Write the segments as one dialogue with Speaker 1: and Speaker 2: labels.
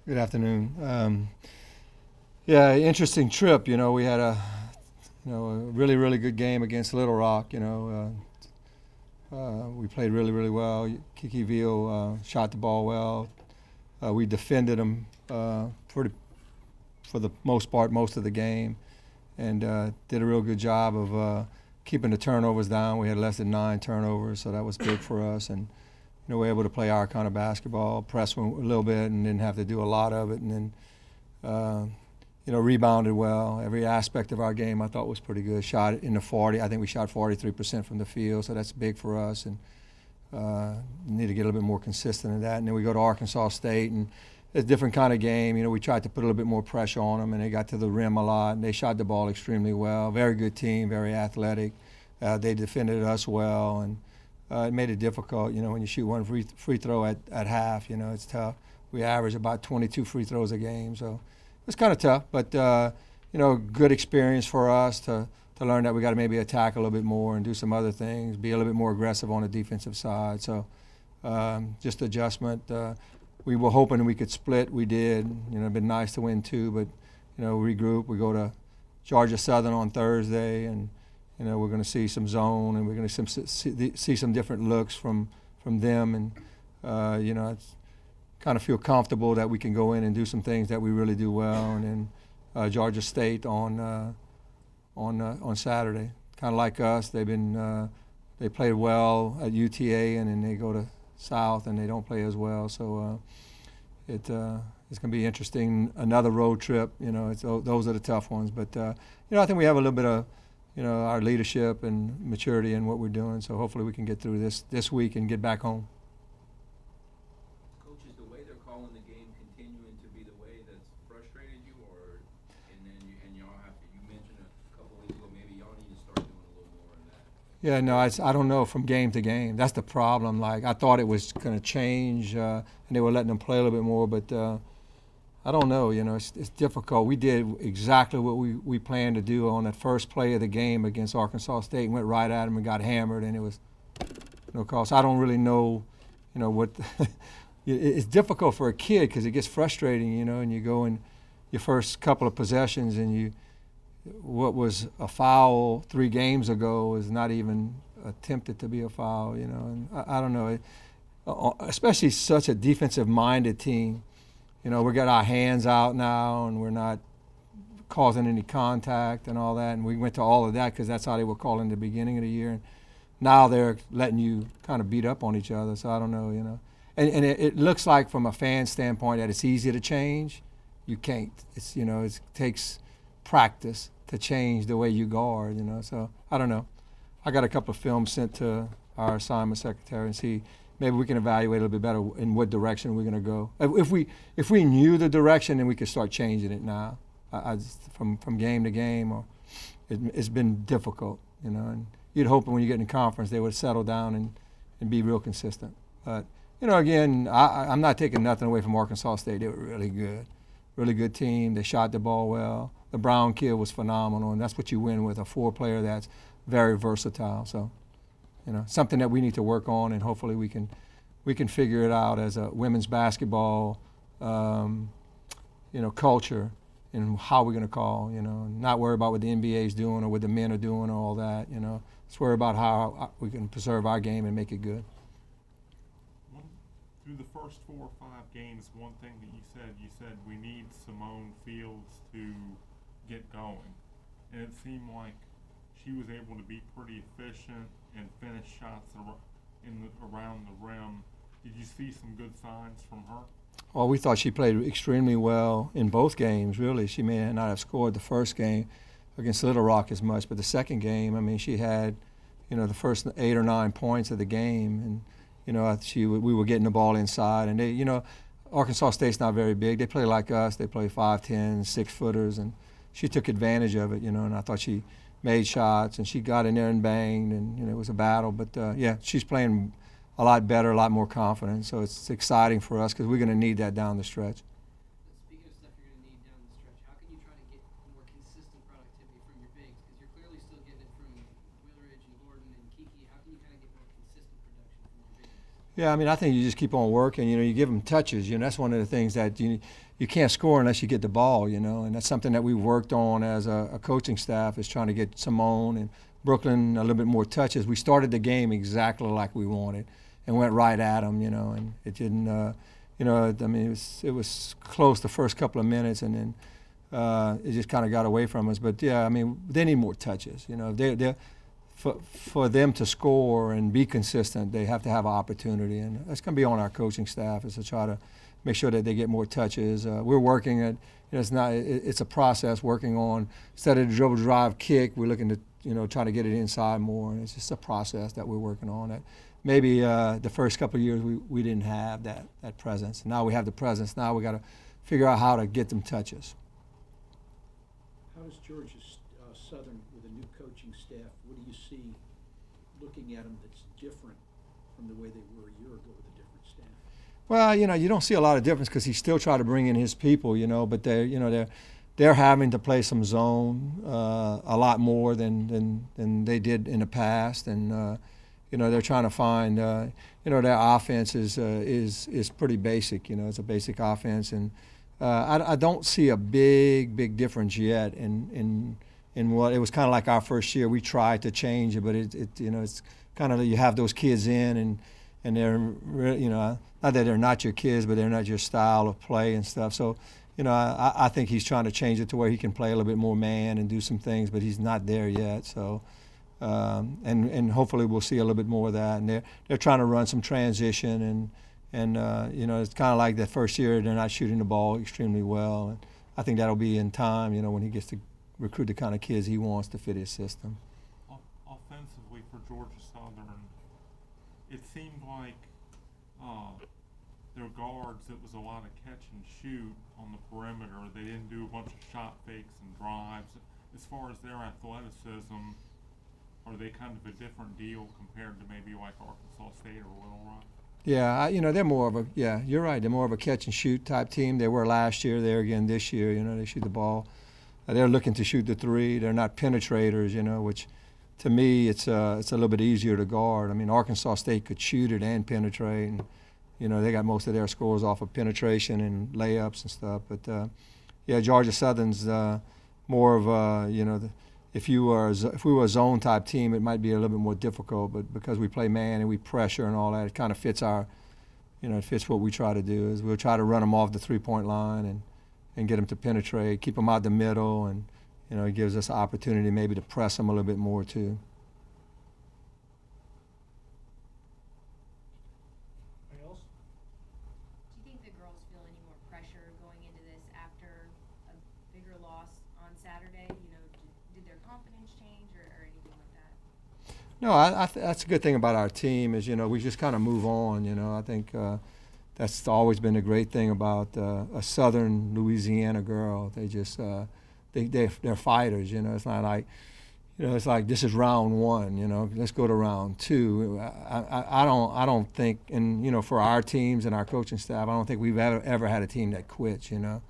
Speaker 1: Good afternoon. Yeah, interesting trip. We had a really, really good game against Little Rock. We played really, really well. Kiki Veal shot the ball well. We defended them for the most part, most of the game, and did a real good job of keeping the turnovers down. We had less than 9 turnovers, so that was big for us. And we were able to play our kind of basketball, press a little bit, and didn't have to do a lot of it. And then, rebounded well. Every aspect of our game I thought was pretty good. Shot in the 40. I think we shot 43% from the field, so that's big for us. And need to get a little bit more consistent in that. And then we go to Arkansas State, and it's a different kind of game. We tried to put a little bit more pressure on them, and they got to the rim a lot, and they shot the ball extremely well. Very good team, very athletic. They defended us well, and it made it difficult. When you shoot one free throw at half, it's tough. We average about 22 free throws a game, so it's kind of tough. But good experience for us to learn that we got to maybe attack a little bit more and do some other things, be a little bit more aggressive on the defensive side. So just adjustment. We were hoping we could split. We did. It'd been nice to win 2, but regroup. We go to Georgia Southern on Thursday, and we're going to see some zone, and we're going to see some different looks from them, and it's kind of feel comfortable that we can go in and do some things that we really do well. And then Georgia State on Saturday, kind of like us. They played well at UTA, and then they go to South and they don't play as well. So it's going to be interesting. Another road trip. Those are the tough ones. But I think we have a little bit of our leadership and maturity in what we're doing. So hopefully we can get through this week and get back home.
Speaker 2: Coach, is the way they're calling the game continuing to be the way that's frustrated you, and y'all have to? You mentioned a couple weeks ago maybe y'all need to start doing a little more in that.
Speaker 1: Yeah, no, I don't know from game to game. That's the problem. Like, I thought it was going to change, and they were letting them play a little bit more, but I don't know. It's difficult. We did exactly what we planned to do on that first play of the game against Arkansas State. Went right at them and got hammered, and it was no cause. I don't really know, what. It's difficult for a kid because it gets frustrating, and you go in your first couple of possessions and what was a foul 3 games ago is not even attempted to be a foul, and I don't know. Especially such a defensive-minded team. We got our hands out now, and we're not causing any contact and all that. And we went to all of that because that's how they were calling in the beginning of the year. And now they're letting you kind of beat up on each other. So I don't know, And it looks like from a fan standpoint that it's easy to change. You can't. It takes practice to change the way you guard, So I don't know. I got a couple of films sent to our assignment secretary and see maybe we can evaluate a little bit better in what direction we're going to go. If we knew the direction, then we could start changing it now. I just, from game to game, it's been difficult, And you'd hope when you get in conference they would settle down and be real consistent. But again, I'm not taking nothing away from Arkansas State. They were really good team. They shot the ball well. The Brown kid was phenomenal, and that's what you win with, a 4-player that's very versatile. So. Something that we need to work on, and hopefully we can figure it out as a women's basketball, culture, and how we're going to call. Not worry about what the NBA is doing or what the men are doing or all that. Let's worry about how we can preserve our game and make it good.
Speaker 3: Through the first 4 or 5 games, one thing that you said we need Simone Fields to get going, and it seemed like she was able to be pretty efficient and finish shots around the rim. Did you see some good signs from her?
Speaker 1: Well, we thought she played extremely well in both games, really. She may not have scored the first game against Little Rock as much, but the second game, she had, the first 8 or 9 points of the game. And, we were getting the ball inside. And they, Arkansas State's not very big. They play like us. They play 5'10", 6-footers. And she took advantage of it, and I thought she made shots, and she got in there and banged, and it was a battle. But she's playing a lot better, a lot more confident. So it's exciting for us because we're going to need that down the stretch.
Speaker 4: Speaking of stuff you're going to need down the stretch, how can you try to get more consistent productivity from your bigs? Because you're clearly still getting it from Willridge and Gordon and Kiki. How can you kind of get more consistent production from your bigs?
Speaker 1: Yeah, I mean, I think you just keep on working. You give them touches. That's one of the things that you can't score unless you get the ball. And that's something that we've worked on as a coaching staff, is trying to get Simone and Brooklyn a little bit more touches. We started the game exactly like we wanted, and went right at them. And it didn't. I mean, it was close the first couple of minutes, and then it just kind of got away from us. But yeah, I mean, they need more touches. They for them to score and be consistent, they have to have an opportunity, and that's going to be on our coaching staff, is to try to make sure that they get more touches. We're working at, it's a process, working on, instead of the dribble, drive, kick, we're looking to try to get it inside more, and it's just a process that we're working on. That maybe the first couple of years we didn't have that presence. Now we have the presence. Now we got to figure out how to get them touches.
Speaker 5: How does Georgia Southern, with a new coaching staff, what do you see looking at them that's different from the way they were a year ago with a different staff?
Speaker 1: Well, you don't see a lot of difference, because he still try to bring in his people, but they're having to play some zone a lot more than they did in the past, and they're trying to find their offense is pretty basic. It's a basic offense, and I don't see a big difference yet in what it was. Kind of like our first year, we tried to change it, but it's kind of, you have those kids in, and they're not that they're not your kids, but they're not your style of play and stuff. So I think he's trying to change it to where he can play a little bit more man and do some things, but he's not there yet. So and hopefully we'll see a little bit more of that. And they're trying to run some transition, and it's kind of like that first year they're not shooting the ball extremely well, and I think that'll be in time. When he gets to recruit the kind of kids he wants to fit his system.
Speaker 3: Offensively for Georgia Southern, it seemed like their guards, it was a lot of catch and shoot on the perimeter. They didn't do a bunch of shot fakes and drives. As far as their athleticism, are they kind of a different deal compared to maybe like Arkansas State or Little Rock?
Speaker 1: Yeah, they're more of a, you're right, they're more of a catch and shoot type team. They were last year, they're again this year. They shoot the ball. They're looking to shoot the three. They're not penetrators, which to me it's a little bit easier to guard. I mean, Arkansas State could shoot it and penetrate, and they got most of their scores off of penetration and layups and stuff. But Georgia Southern's more of a, if we were a zone type team, it might be a little bit more difficult. But because we play man and we pressure and all that, it kind of fits it fits what we try to do. Is we'll try to run them off the 3-point line and get them to penetrate, keep them out the middle, and it gives us an opportunity maybe to press them a little bit more too.
Speaker 5: Anything else?
Speaker 6: Do you think the girls feel any more pressure going into this after a bigger loss on Saturday? Did their confidence change or anything like that?
Speaker 1: No, that's a good thing about our team is, we just kind of move on. I think that's always been a great thing about a Southern Louisiana girl. They just they're fighters. It's not like it's like this is round one. Let's go to round two. I don't think, and for our teams and our coaching staff, I don't think we've ever had a team that quits. And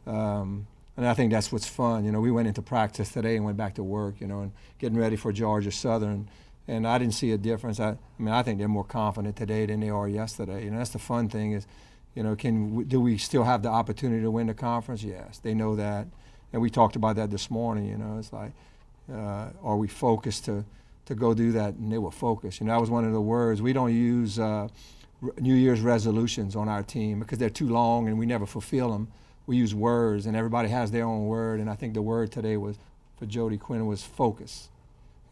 Speaker 1: I think that's what's fun. We went into practice today and went back to work. And getting ready for Georgia Southern. And I didn't see a difference. I think they're more confident today than they are yesterday. That's the fun thing is, do we still have the opportunity to win the conference? Yes, they know that. And we talked about that this morning. It's like, are we focused to go do that? And they were focused. That was one of the words. We don't use New Year's resolutions on our team because they're too long and we never fulfill them. We use words, and everybody has their own word. And I think the word today was, for Jody Quinn, was focus.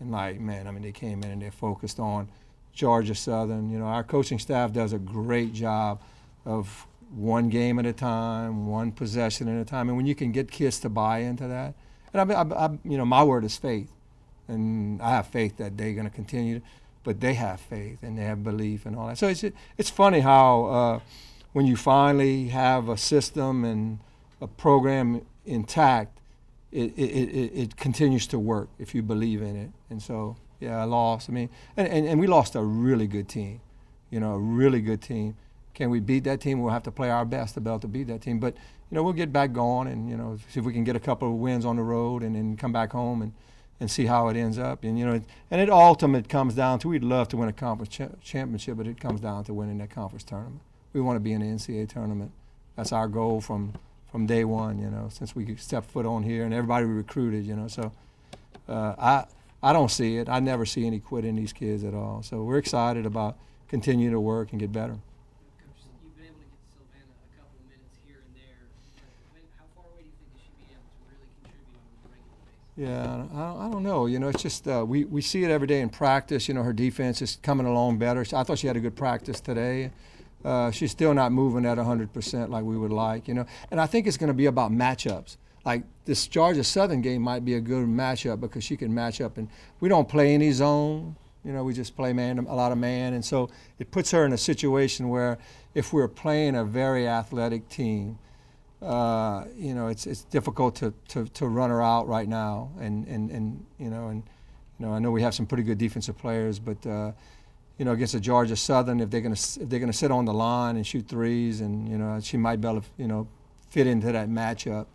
Speaker 1: And they came in and they're focused on Georgia Southern. Our coaching staff does a great job of one game at a time, one possession at a time. And when you can get kids to buy into that, and my word is faith. And I have faith that they're going to continue, but they have faith and they have belief and all that. So it's funny how when you finally have a system and a program intact, it continues to work if you believe in it. And so, I lost. And we lost a really good team, a really good team. Can we beat that team? We'll have to play our best to be able to beat that team. But, we'll get back going and, see if we can get a couple of wins on the road and then come back home and see how it ends up. And and it ultimately comes down to, we'd love to win a conference championship, but it comes down to winning that conference tournament. We want to be in the NCAA tournament. That's our goal from day one. Since we stepped foot on here, and everybody we recruited. So I don't see it. I never see any quit in these kids at all. So we're excited about continuing to work and get better.
Speaker 4: Coach, you've been able to get Savannah a couple of minutes here and there. How far away do you think that she'd be able to really contribute on a regular basis?
Speaker 1: Yeah, I don't know. It's just we see it every day in practice. Her defense is coming along better. I thought she had a good practice today. She's still not moving at 100% like we would like. And I think it's going to be about matchups. Like this Georgia Southern game might be a good matchup because she can match up, and we don't play any zone. We just play a lot of man, and so it puts her in a situation where if we're playing a very athletic team, it's difficult to run her out right now. And I know we have some pretty good defensive players, but against a Georgia Southern, if they're gonna sit on the line and shoot threes, and she might be able to fit into that matchup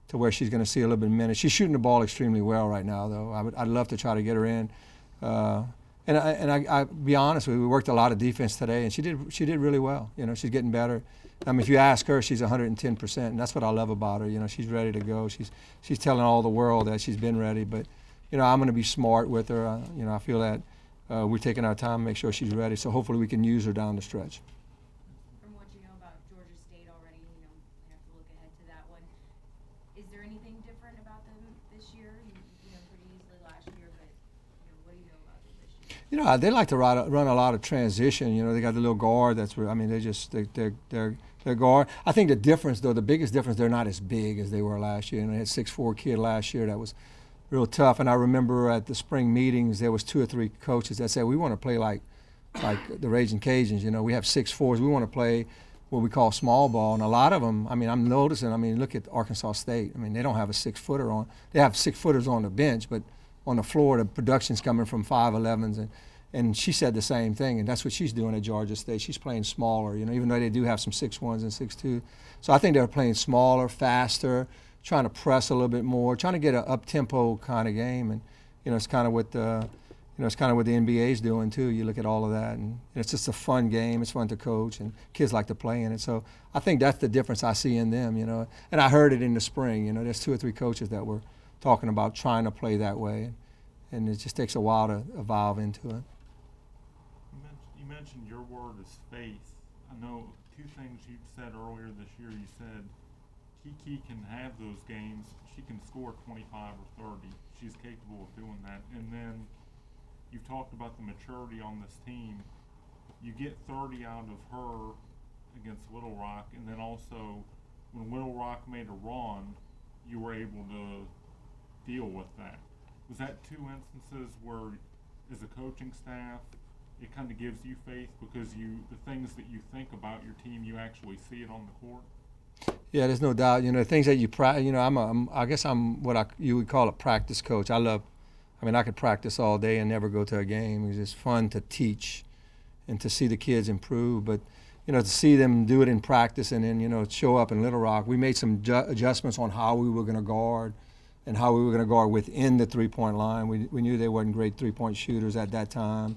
Speaker 1: to where she's going to see a little bit of minutes. She's shooting the ball extremely well right now, though. I'd love to try to get her in. And I be honest with you, we worked a lot of defense today, and she did really well. She's getting better. If you ask her, she's 110%, and that's what I love about her. She's ready to go. She's telling all the world that she's been ready. But I'm going to be smart with her. I feel that we're taking our time to make sure she's ready. So hopefully we can use her down the stretch.
Speaker 6: From what you know about Georgia State already, we have to look ahead to that one. Is there anything different about them this year? You know pretty easily last year, but what do you know about them this year?
Speaker 1: They like to run a lot of transition. They got the little guard. They're guard. I think the difference, though, the biggest difference, they're not as big as they were last year. They had 6'4" kid last year that was real tough. And I remember at the spring meetings, there was 2 or 3 coaches that said, we want to play like the Ragin Cajuns. We have 6'4s. We want to play what we call small ball. And a lot of them, I'm noticing, look at Arkansas State. They don't have a 6-footer on. They have 6-footers on the bench, but on the floor, the production's coming from 5'11s. And she said the same thing, and that's what she's doing at Georgia State. She's playing smaller, even though they do have some 6'1s and 6'2. So I think they're playing smaller, faster, trying to press a little bit more, trying to get an up-tempo kind of game. And, it's kind of what the NBA's doing too. You look at all of that, and it's just a fun game. It's fun to coach, and kids like to play in it. So I think that's the difference I see in them, And I heard it in the spring, there's 2 or 3 coaches that were talking about trying to play that way, and it just takes a while to evolve into it.
Speaker 3: You mentioned your word is faith. I know 2 things you said earlier this year. You said Kiki can have those games. She can score 25 or 30. She's capable of doing that. And then you've talked about the maturity on this team. You get 30 out of her against Little Rock, and then also when Little Rock made a run, you were able to deal with that. Was that 2 instances where, as a coaching staff, it kind of gives you faith because the things that you think about your team, you actually see it on the court?
Speaker 1: Yeah, there's no doubt. Things that you practice. I guess I'm what you would call a practice coach. I could practice all day and never go to a game. It's just fun to teach and to see the kids improve. But to see them do it in practice and then show up in Little Rock, we made some adjustments on how we were going to guard and how we were going to guard within the 3-point line. We knew they weren't great 3-point shooters at that time.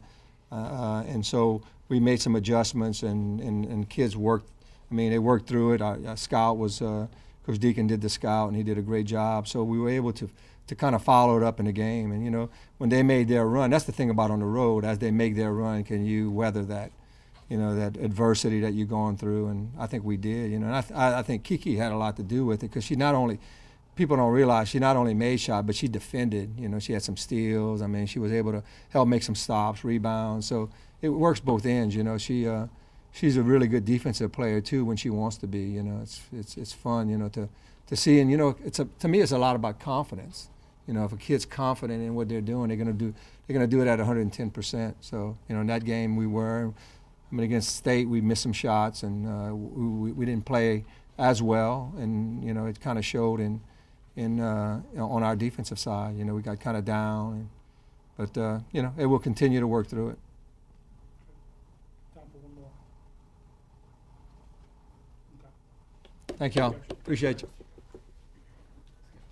Speaker 1: And so we made some adjustments, and kids worked. They worked through it. Our scout was Coach Deacon did the scout, and he did a great job. So we were able to kind of follow it up in the game. And when they made their run, that's the thing about on the road. As they make their run, can you weather that, that adversity that you're going through? And I think we did. And I think Kiki had a lot to do with it because people don't realize she not only made shots, but she defended. She had some steals. She was able to help make some stops, rebounds. So it works both ends. She's a really good defensive player too when she wants to be. It's fun. To see, and to me it's a lot about confidence. If a kid's confident in what they're doing, they're gonna do it at 110%. So in that game we were. Against State we missed some shots, and we didn't play as well, and it kind of showed in on our defensive side. We got kind of down, but it will continue to work through it.
Speaker 5: Time for one more. Okay.
Speaker 1: Thank y'all. Appreciate you.